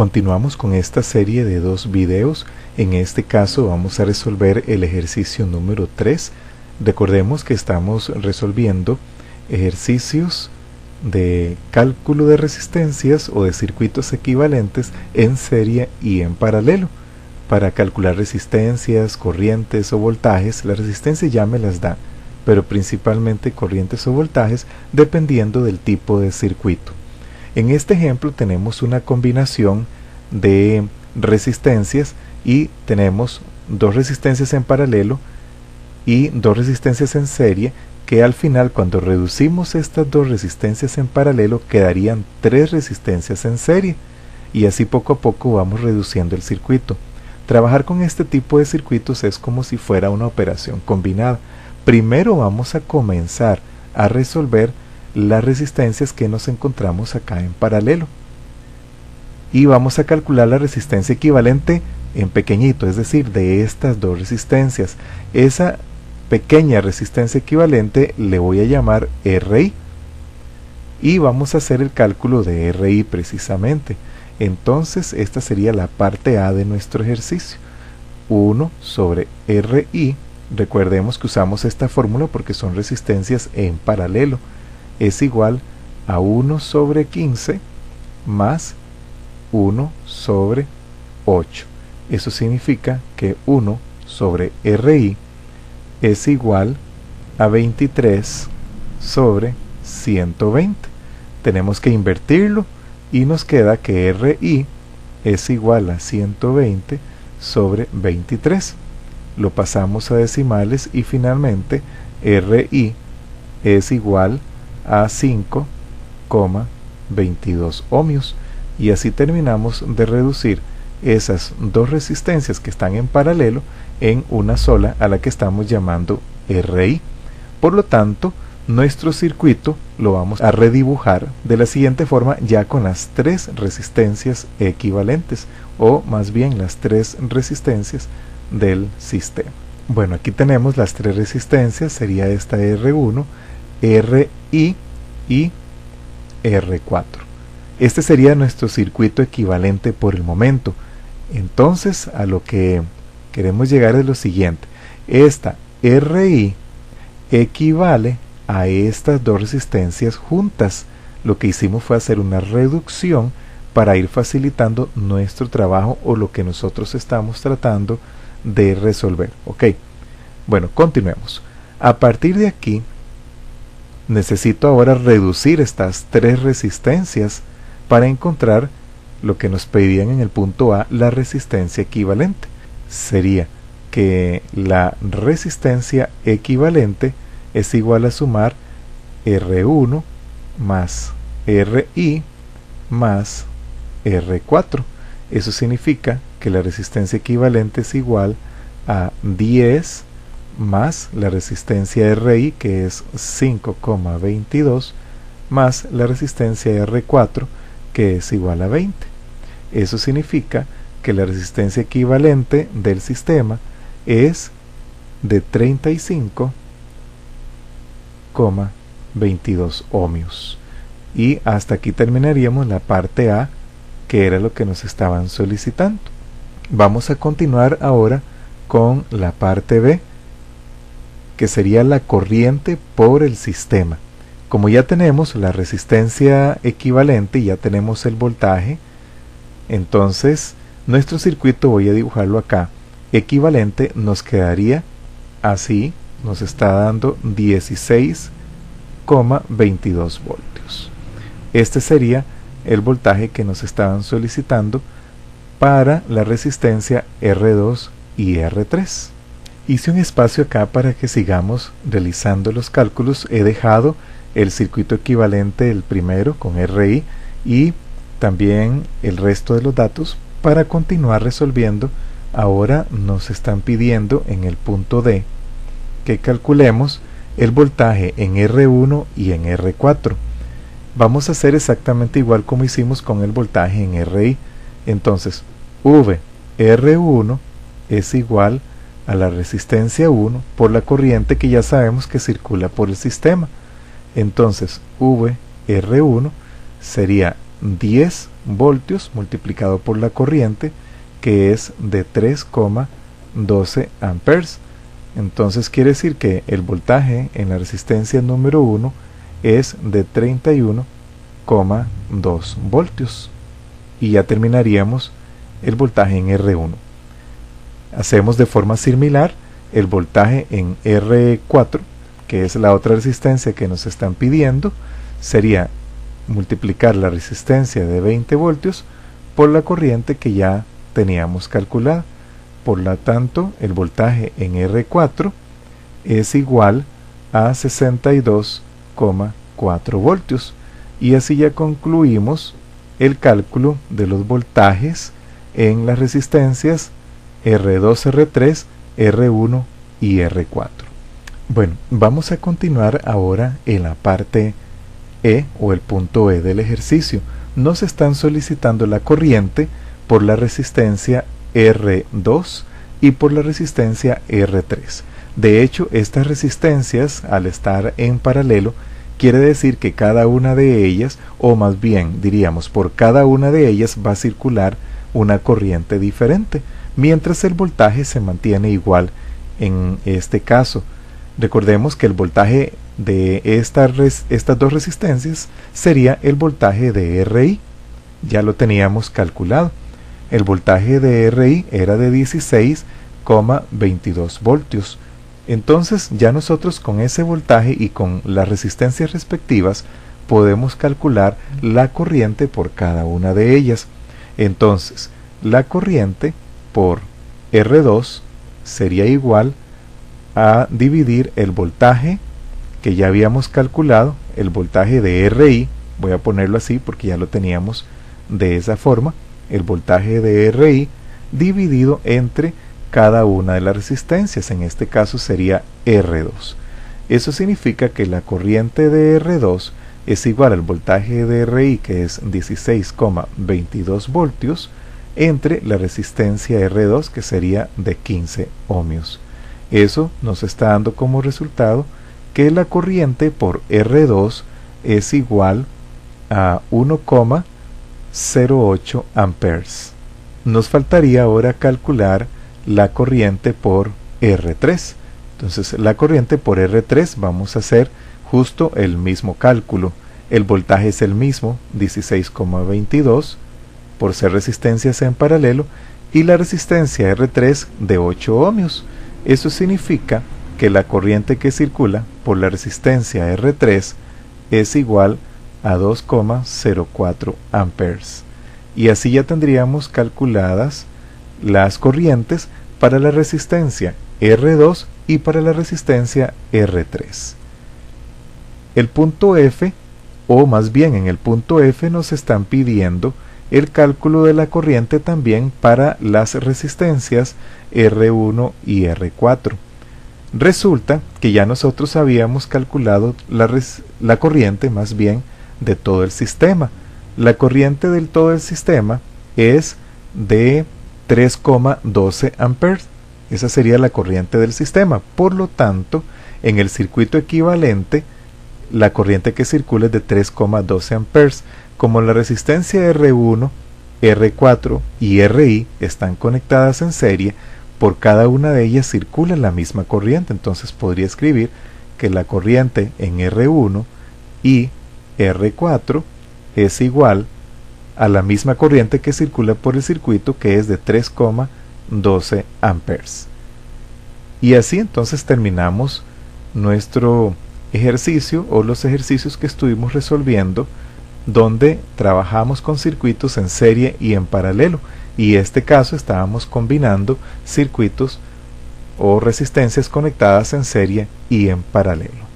Continuamos con esta serie de 2 videos. En este caso vamos a resolver el ejercicio número 3. Recordemos que estamos resolviendo ejercicios de cálculo de resistencias o de circuitos equivalentes en serie y en paralelo. Para calcular resistencias, corrientes o voltajes, la resistencia ya me las da, pero principalmente corrientes o voltajes dependiendo del tipo de circuito. En este ejemplo tenemos una combinación de resistencias y tenemos 2 resistencias en paralelo y 2 resistencias en serie, que al final, cuando reducimos estas 2 resistencias en paralelo, quedarían 3 resistencias en serie, y así poco a poco vamos reduciendo el circuito. Trabajar con este tipo de circuitos es como si fuera una operación combinada. Primero vamos a comenzar a resolver las resistencias que nos encontramos acá en paralelo y vamos a calcular la resistencia equivalente en pequeñito, es decir, de estas 2 resistencias. Esa pequeña resistencia equivalente le voy a llamar RI y vamos a hacer el cálculo de RI precisamente. Entonces esta sería la parte A de nuestro ejercicio. 1 sobre RI, recordemos que usamos esta fórmula porque son resistencias en paralelo, es igual a 1 sobre 15 más 1 sobre 8. Eso significa que 1 sobre RI es igual a 23 sobre 120. Tenemos que invertirlo y nos queda que RI es igual a 120 sobre 23. Lo pasamos a decimales y finalmente RI es igual a 5,22 ohmios, y así terminamos de reducir esas 2 resistencias que están en paralelo en una sola, a la que estamos llamando RI. Por lo tanto, nuestro circuito lo vamos a redibujar de la siguiente forma, ya con las 3 resistencias equivalentes, o más bien las 3 resistencias del sistema. Bueno, aquí tenemos las 3 resistencias, sería esta R1, RI y R4. Este sería nuestro circuito equivalente por el momento. Entonces, a lo que queremos llegar es lo siguiente: esta RI equivale a estas 2 resistencias juntas. Lo que hicimos fue hacer una reducción para ir facilitando nuestro trabajo o lo que nosotros estamos tratando de resolver. Ok, bueno, continuemos. A partir de aquí necesito ahora reducir estas 3 resistencias para encontrar lo que nos pedían en el punto A, la resistencia equivalente. Sería que la resistencia equivalente es igual a sumar R1 más RI más R4. Eso significa que la resistencia equivalente es igual a 10 más la resistencia RI, que es 5,22, más la resistencia R4, que es igual a 20. Eso significa que la resistencia equivalente del sistema es de 35,22 ohmios. Y hasta aquí terminaríamos la parte A, que era lo que nos estaban solicitando. Vamos a continuar ahora con la parte B, que sería la corriente por el sistema. Como ya tenemos la resistencia equivalente y ya tenemos el voltaje, entonces nuestro circuito, voy a dibujarlo acá, equivalente, nos quedaría así, nos está dando 16,22 voltios. Este sería el voltaje que nos estaban solicitando para la resistencia R2 y R3. Hice un espacio acá para que sigamos realizando los cálculos. He dejado el circuito equivalente, el primero, con RI, y también el resto de los datos para continuar resolviendo. Ahora nos están pidiendo en el punto D que calculemos el voltaje en R1 y en R4. Vamos a hacer exactamente igual como hicimos con el voltaje en RI. Entonces, VR1 es igual a la resistencia 1 por la corriente que ya sabemos que circula por el sistema. Entonces VR1 sería 10 voltios multiplicado por la corriente, que es de 3,12 amperes. Entonces quiere decir que el voltaje en la resistencia número 1 es de 31,2 voltios. Y ya terminaríamos el voltaje en R1. Hacemos de forma similar el voltaje en R4, que es la otra resistencia que nos están pidiendo. Sería multiplicar la resistencia de 20 voltios por la corriente que ya teníamos calculada. Por lo tanto, el voltaje en R4 es igual a 62,4 voltios. Y así ya concluimos el cálculo de los voltajes en las resistencias R2, R3, R1 y R4. Bueno, vamos a continuar ahora en la parte E o el punto E del ejercicio. Nos están solicitando la corriente por la resistencia R2 y por la resistencia R3. De hecho, estas resistencias, al estar en paralelo, quiere decir que cada una de ellas, o más bien diríamos por cada una de ellas, va a circular una corriente diferente, mientras el voltaje se mantiene igual en este caso. Recordemos que el voltaje de estas dos resistencias sería el voltaje de RI. Ya lo teníamos calculado. El voltaje de RI era de 16,22 voltios. Entonces ya nosotros con ese voltaje y con las resistencias respectivas podemos calcular la corriente por cada una de ellas. Entonces la corriente por R2 sería igual a dividir el voltaje que ya habíamos calculado, el voltaje de RI, voy a ponerlo así porque ya lo teníamos de esa forma, el voltaje de RI dividido entre cada una de las resistencias, en este caso sería R2. Eso significa que la corriente de R2 es igual al voltaje de RI, que es 16,22 voltios, entre la resistencia R2, que sería de 15 ohmios. Eso nos está dando como resultado que la corriente por R2 es igual a 1,08 amperes. Nos faltaría ahora calcular la corriente por R3. Entonces la corriente por R3 vamos a hacer justo el mismo cálculo. El voltaje es el mismo, 16,22, por ser resistencias en paralelo, y la resistencia R3 de 8 ohmios. Eso significa que la corriente que circula por la resistencia R3 es igual a 2,04 amperes. Y así ya tendríamos calculadas las corrientes para la resistencia R2 y para la resistencia R3. El punto F, o más bien en el punto F nos están pidiendo el cálculo de la corriente también para las resistencias R1 y R4. Resulta que ya nosotros habíamos calculado la corriente más bien de todo el sistema. La corriente del todo el sistema es de 3,12 amperes. Esa sería la corriente del sistema. Por lo tanto, en el circuito equivalente, la corriente que circula es de 3,12 amperes. Como la resistencia R1, R4 y RI están conectadas en serie, por cada una de ellas circula la misma corriente. Entonces podría escribir que la corriente en R1 y R4 es igual a la misma corriente que circula por el circuito, que es de 3,12 amperes. Y así entonces terminamos nuestro ejercicio o los ejercicios que estuvimos resolviendo, donde trabajamos con circuitos en serie y en paralelo, y en este caso estábamos combinando circuitos o resistencias conectadas en serie y en paralelo.